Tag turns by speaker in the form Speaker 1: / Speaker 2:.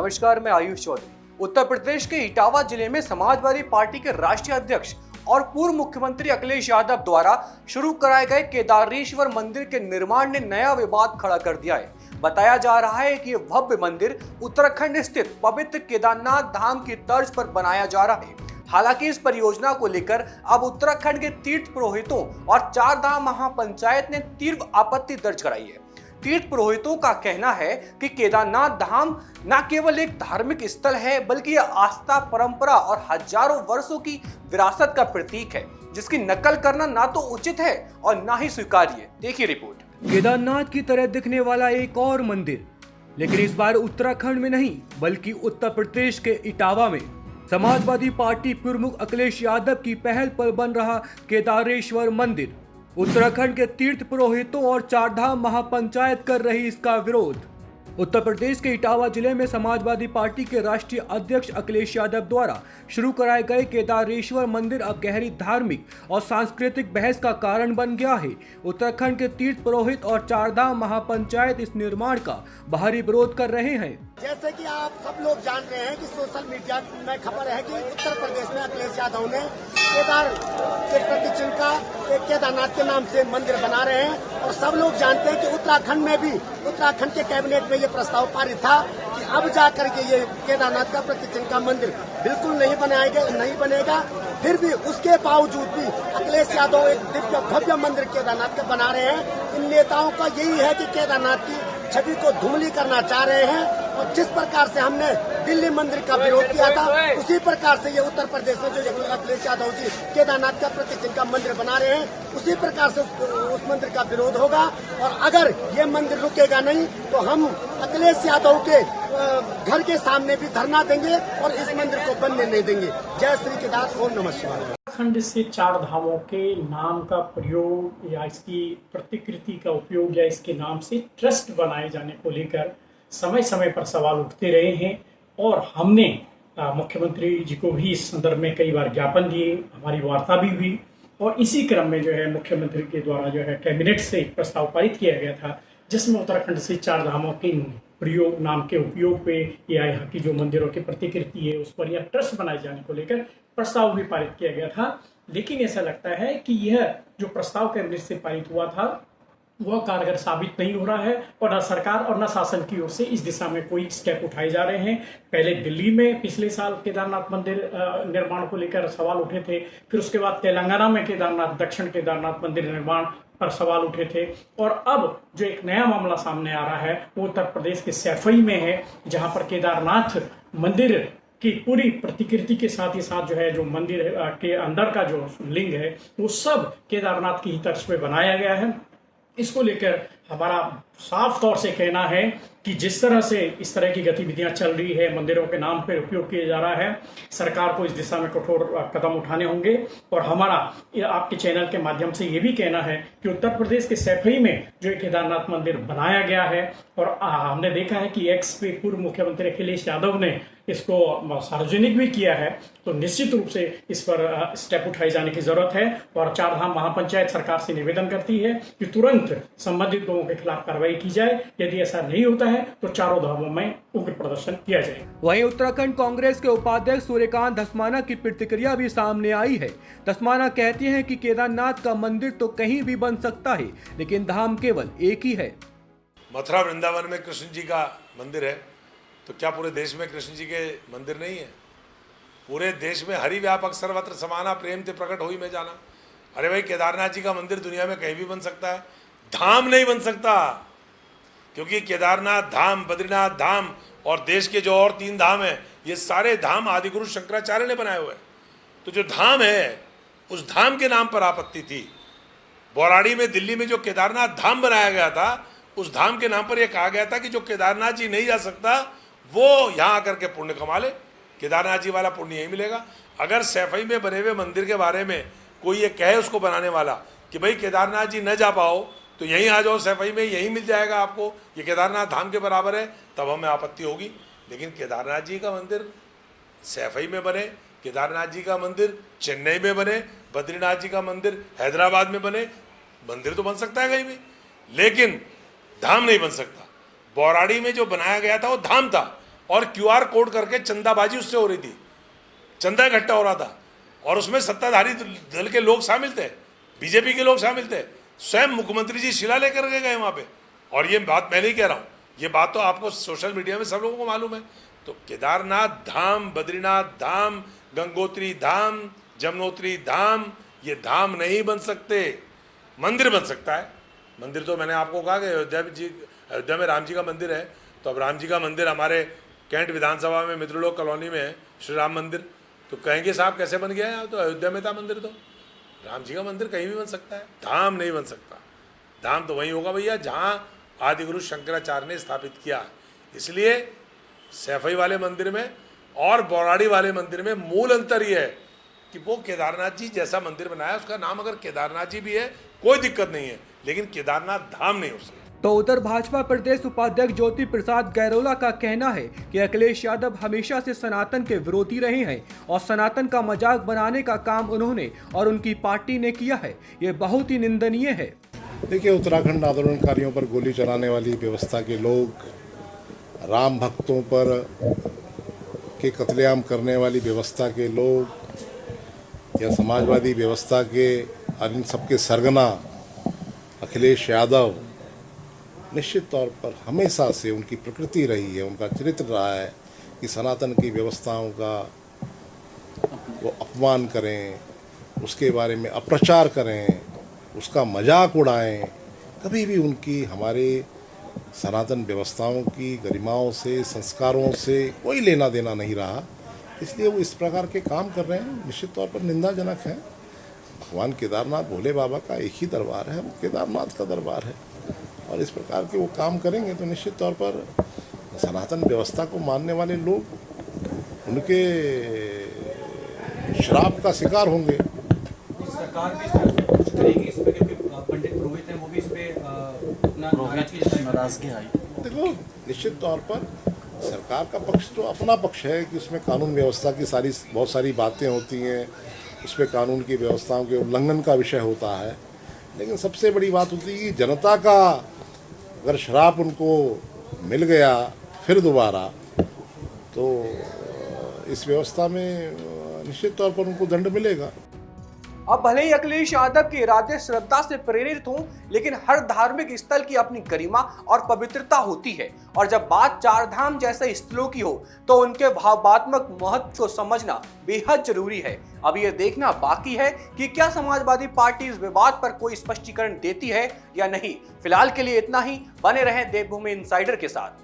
Speaker 1: नमस्कार, मैं आयुष चौधरी। उत्तर प्रदेश के इटावा जिले में समाजवादी पार्टी के राष्ट्रीय अध्यक्ष और पूर्व मुख्यमंत्री अखिलेश यादव द्वारा शुरू कराए गए केदारेश्वर मंदिर के निर्माण ने नया विवाद खड़ा कर दिया है। बताया जा रहा है कि यह भव्य मंदिर उत्तराखंड स्थित पवित्र केदारनाथ धाम की तर्ज पर बनाया जा रहा है। हालांकि इस परियोजना को लेकर अब उत्तराखंड के तीर्थ पुरोहितों और चार धाम महापंचायत ने तीव्र आपत्ति दर्ज कराई है। तीर्थ पुरोहितों का कहना है कि केदारनाथ धाम न केवल एक धार्मिक स्थल है, बल्कि यह आस्था, परंपरा और हजारों वर्षों की विरासत का प्रतीक है, जिसकी नकल करना ना तो उचित है और ना ही स्वीकार्य। देखिए रिपोर्ट।
Speaker 2: केदारनाथ की तरह दिखने वाला एक और मंदिर, लेकिन इस बार उत्तराखंड में नहीं बल्कि उत्तर प्रदेश के इटावा में समाजवादी पार्टी प्रमुख अखिलेश यादव की पहल पर बन रहा केदारेश्वर मंदिर। उत्तराखंड के तीर्थ पुरोहितों और चारधाम महापंचायत कर रही इसका विरोध। उत्तर प्रदेश के इटावा जिले में समाजवादी पार्टी के राष्ट्रीय अध्यक्ष अखिलेश यादव द्वारा शुरू कराए गए केदारेश्वर मंदिर अब गहरी धार्मिक और सांस्कृतिक बहस का कारण बन गया है। उत्तराखंड के तीर्थ पुरोहित और चारधाम महापंचायत इस निर्माण का बाहरी विरोध कर रहे हैं।
Speaker 3: जैसे कि आप सब लोग जान रहे हैं कि सोशल मीडिया में खबर है कि उत्तर प्रदेश में अखिलेश यादव ने केदार के प्रतिचिन्ह का एक केदारनाथ के नाम से मंदिर बना रहे हैं और सब लोग जानते हैं कि उत्तराखंड में भी उत्तराखंड के कैबिनेट में ये प्रस्ताव पारित था कि अब जाकर के ये केदारनाथ का प्रतिचिन्ह का मंदिर बिल्कुल नहीं बनेगा। फिर भी उसके बावजूद भी अखिलेश यादव एक दिव्य भव्य मंदिर केदारनाथ का बना रहे हैं। इन नेताओं का यही है कि केदारनाथ की छवि को धूमिल करना चाह रहे हैं और जिस प्रकार से हमने दिल्ली मंदिर का विरोध किया था, उसी प्रकार से ये उत्तर प्रदेश में जो अखिलेश यादव जी केदारनाथ का प्रतिचिन्ह का मंदिर बना रहे हैं, उसी प्रकार से उस मंदिर का विरोध होगा। और अगर ये मंदिर रुकेगा नहीं तो हम अखिलेश यादव के घर के सामने भी धरना देंगे और इस मंदिर को बनने नहीं देंगे। जय श्री केदार, ओम नमः शिवाय।
Speaker 4: उत्तराखंड से चार धामों के नाम का प्रयोग या इसकी प्रतिकृति का उपयोग या इसके नाम से ट्रस्ट बनाए जाने को लेकर समय समय पर सवाल उठते रहे हैं और हमने मुख्यमंत्री जी को भी इस संदर्भ में कई बार ज्ञापन दिए, हमारी वार्ता भी हुई और इसी क्रम में जो है मुख्यमंत्री के द्वारा जो है कैबिनेट से एक प्रस्ताव पारित किया गया था, जिसमें उत्तराखंड से चार धामों के प्रयोग नाम के उपयोग पे या यहाँ की जो मंदिरों की प्रतिकृति है उस पर यह ट्रस्ट बनाए जाने को लेकर प्रस्ताव भी पारित किया गया था। लेकिन ऐसा लगता है कि यह जो प्रस्ताव कैबिनेट से पारित हुआ था वह कारगर साबित नहीं हो रहा है और न सरकार और न शासन की ओर से इस दिशा में कोई स्टेप उठाए जा रहे हैं। पहले दिल्ली में पिछले साल केदारनाथ मंदिर निर्माण को लेकर सवाल उठे थे, फिर उसके बाद तेलंगाना में दक्षिण केदारनाथ मंदिर निर्माण पर सवाल उठे थे और अब जो एक नया मामला सामने आ रहा है वो उत्तर प्रदेश के सैफई में है, जहां पर केदारनाथ मंदिर की पूरी प्रतिकृति के साथ ही साथ जो है जो मंदिर के अंदर का जो लिंग है वो सब केदारनाथ की ही तर्ज पे बनाया गया है। इसको लेकर हमारा साफ तौर से कहना है कि जिस तरह से इस तरह की गतिविधियां चल रही है, मंदिरों के नाम पर उपयोग किया जा रहा है, सरकार को इस दिशा में कठोर कदम उठाने होंगे। और हमारा आपके चैनल के माध्यम से ये भी कहना है कि उत्तर प्रदेश के सैफई में जो केदारनाथ मंदिर बनाया गया है और हमने देखा है कि एक्स पे पूर्व मुख्यमंत्री अखिलेश यादव ने इसको सार्वजनिक भी किया है, तो निश्चित रूप से इस पर स्टेप उठाए जाने की जरूरत है। और चारधाम महापंचायत सरकार से निवेदन करती है कि तुरंत संबंधित लोगों के खिलाफ कार्रवाई की जाए। यदि ऐसा नहीं होता है तो चारों धामों में उग्र प्रदर्शन किया जाए।
Speaker 2: वहीं उत्तराखंड कांग्रेस के उपाध्यक्ष सूर्यकांत धस्माना की प्रतिक्रिया भी सामने आई है। धस्माना कहते हैं कि केदारनाथ का मंदिर तो कहीं भी बन सकता है, लेकिन धाम केवल एक ही है।
Speaker 5: मथुरा वृंदावन में कृष्ण जी का मंदिर है, तो क्या पूरे देश में कृष्ण जी के मंदिर नहीं है? पूरे देश में हरि व्यापक सर्वत्र समाना प्रेम ते प्रकट हुई में जाना। अरे भाई, केदारनाथ जी का मंदिर दुनिया में कहीं भी बन सकता है, धाम नहीं बन सकता। क्योंकि केदारनाथ धाम, बद्रीनाथ धाम और देश के जो और 3 धाम हैं, ये सारे धाम आदिगुरु शंकराचार्य ने बनाए हुए हैं। तो जो धाम है उस धाम के नाम पर आपत्ति थी। बौराड़ी में, दिल्ली में जो केदारनाथ धाम बनाया गया था, उस धाम के नाम पर यह कहा गया था कि जो केदारनाथ जी नहीं जा सकता वो यहाँ आकर के पुण्य कमा ले, केदारनाथ जी वाला पुण्य यही मिलेगा। अगर सैफई में बने हुए मंदिर के बारे में कोई ये कहे उसको बनाने वाला कि भाई केदारनाथ जी न जा पाओ तो यहीं आ जाओ, सैफई में यहीं मिल जाएगा आपको, ये केदारनाथ धाम के बराबर है, तब हमें आपत्ति होगी। लेकिन केदारनाथ जी का मंदिर सैफई में बने, केदारनाथ जी का मंदिर चेन्नई में बने, बद्रीनाथ जी का मंदिर हैदराबाद में बने, मंदिर तो बन सकता है कहीं भी, लेकिन धाम नहीं बन सकता। बौराड़ी में जो बनाया गया था वो धाम था और QR कोड करके चंदाबाजी उससे हो रही थी, चंदा इकट्ठा हो रहा था और उसमें सत्ताधारी दल के लोग शामिल थे, बीजेपी के लोग शामिल थे। स्वयं मुख्यमंत्री जी शिला लेकर के गए वहाँ पे। और ये बात मैं नहीं कह रहा हूँ, ये बात तो आपको सोशल मीडिया में सब लोगों को मालूम है। तो केदारनाथ धाम, बद्रीनाथ धाम, गंगोत्री धाम, जमुनोत्री धाम, ये धाम नहीं बन सकते, मंदिर बन सकता है। मंदिर तो मैंने आपको कहा कि अयोध्या में राम जी का मंदिर है, तो अब राम जी का मंदिर हमारे कैंट विधानसभा में मित्रलोक कॉलोनी में है श्री राम मंदिर, तो कहेंगे साहब कैसे बन गया है? तो अयोध्या में था मंदिर, तो राम जी का मंदिर कहीं भी बन सकता है, धाम नहीं बन सकता। धाम तो वहीं होगा भैया जहाँ आदिगुरु शंकराचार्य ने स्थापित किया। इसलिए सैफई वाले मंदिर में और बौराड़ी वाले मंदिर में मूल अंतर ये है कि वो केदारनाथ जी जैसा मंदिर बनाया, उसका नाम अगर केदारनाथ जी भी है कोई दिक्कत नहीं है, लेकिन केदारनाथ धाम नहीं हो सकता।
Speaker 2: तो उधर भाजपा प्रदेश उपाध्यक्ष ज्योति प्रसाद गैरोला का कहना है कि अखिलेश यादव हमेशा से सनातन के विरोधी रहे हैं और सनातन का मजाक बनाने का काम उन्होंने और उनकी पार्टी ने किया है, ये बहुत ही निंदनीय है।
Speaker 6: देखिए, उत्तराखंड आंदोलनकारियों पर गोली चलाने वाली व्यवस्था के लोग, राम भक्तों पर के कत्लेआम करने वाली व्यवस्था के लोग या समाजवादी व्यवस्था के और इन सबके सरगना अखिलेश यादव निश्चित तौर पर हमेशा से उनकी प्रकृति रही है, उनका चरित्र रहा है कि सनातन की व्यवस्थाओं का वो अपमान करें, उसके बारे में अप्रचार करें, उसका मजाक उड़ाएं। कभी भी उनकी हमारे सनातन व्यवस्थाओं की गरिमाओं से, संस्कारों से कोई लेना देना नहीं रहा। इसलिए वो इस प्रकार के काम कर रहे हैं, निश्चित तौर पर निंदाजनक है। भगवान केदारनाथ भोले बाबा का एक ही दरबार है, वो केदारनाथ का दरबार है, और इस प्रकार के वो काम करेंगे तो निश्चित तौर पर सनातन व्यवस्था को मानने वाले लोग उनके श्राप का शिकार होंगे।
Speaker 7: सरकार भी इस करेगी इस पे, क्योंकि पंडित पुरोहित हैं वो भी इस पे अपना नाराजगी आई।
Speaker 6: देखो, निश्चित तौर पर सरकार का पक्ष तो अपना पक्ष है कि उसमें कानून व्यवस्था की बहुत सारी बातें होती हैं, उसमें कानून की व्यवस्थाओं के उल्लंघन का विषय होता है। लेकिन सबसे बड़ी बात होती है कि जनता का अगर श्राप उनको मिल गया फिर दोबारा, तो इस व्यवस्था में निश्चित तौर पर उनको दंड मिलेगा।
Speaker 1: अब भले ही अखिलेश यादव के इरादे श्रद्धा से प्रेरित हों, लेकिन हर धार्मिक स्थल की अपनी गरिमा और पवित्रता होती है, और जब बात चार धाम जैसे स्थलों की हो तो उनके भावात्मक महत्व को समझना बेहद जरूरी है। अब ये देखना बाकी है कि क्या समाजवादी पार्टी इस विवाद पर कोई स्पष्टीकरण देती है या नहीं। फिलहाल के लिए इतना ही। बने रहें देवभूमि इनसाइडर के साथ।